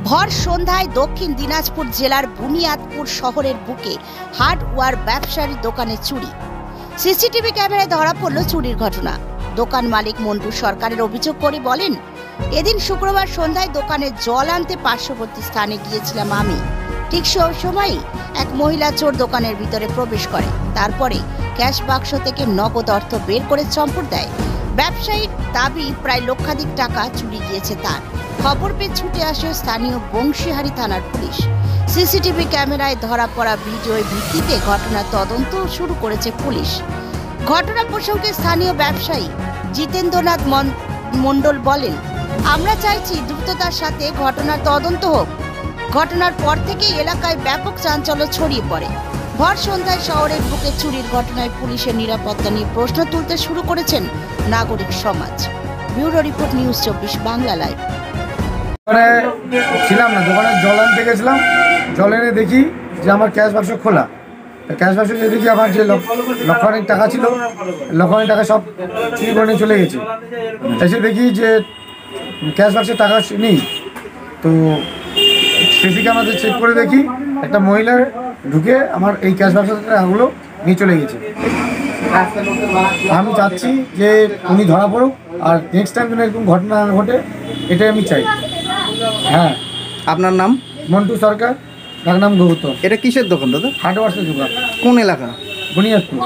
ভর সন্ধ্যায় দক্ষিণ দিনাজপুর জেলার বুনিয়াদপুর শহরের বুকে হার্ডওয়্যার ব্যবসায়ীর দোকানে চুরি। সিসিটিভি ক্যামেরায় ধরা পড়ল চুরির ঘটনা। দোকান মালিক মন্টু সরকারের অভিযোগ করে বলেন, এদিন শুক্রবার সন্ধ্যায় দোকানে জল আনতে পার্শ্ববর্তী স্থানে গিয়েছিলাম আমি। ঠিক সেই সময়ই এক মহিলা চোর দোকানের ভিতরে প্রবেশ করে। তারপরে ক্যাশ বাক্স থেকে নগদ অর্থ বের করে চম্পট দেয়। ব্যবসায়ীর দাবি প্রায় লক্ষাধিক টাকা চুরি গিয়েছে তার। খবর পেয়ে ছুটে আসে স্থানীয় বংশীহারি থানার পুলিশ। সিসিটিভি ক্যামেরায় ধরা পড়া ভিডিওর ভিত্তিতে ঘটনার তদন্ত শুরু করেছে পুলিশ। ঘটনা প্রসঙ্গে স্থানীয় ব্যবসায়ী জিতেন্দ্রনাথ মণ্ডল বলেন, আমরা চাইছি দ্রুততার সাথে ঘটনার তদন্ত হোক। ঘটনার পর থেকে এলাকায় ব্যাপক চাঞ্চল্য ছড়িয়ে পড়ে। ভর সন্ধ্যায় শহরের বুকে চুরির ঘটনায় পুলিশের নিরাপত্তা নিয়ে প্রশ্ন তুলতে শুরু করেছেন নাগরিক সমাজ। Bureau report, news 24 Bangla live. ছিলাম না, দোকানে জল আনতে গেছিলাম। জল এনে দেখি যে আমার ক্যাশ বাক্স খোলা। ক্যাশ বাক্স দেখি আমার যে লক্ষাধিক টাকা ছিল, লক্ষাধিক টাকা সব চুরি করে চলে গেছে। এসে দেখি যে ক্যাশ বাক্সে টাকা নেই। তো সিসি ক্যামেরাতে চেক করে দেখি একটা মহিলা ঢুকে আমার এই ক্যাশ বাক্সের টাকাগুলো নিয়ে চলে গেছে। আমি চাচ্ছি যে উনি ধরা পড়ুক, আর নেক্সট টাইম যেন এরকম ঘটনা না ঘটে, এটাই আমি চাই। হ্যাঁ। আপনার নাম? মন্টু সরকার, ডাক নাম গৌতম। এটা কিসের দোকান দাদা? হার্ডওয়্যারের দোকান। কোন এলাকা? বুনিয়াদপুর।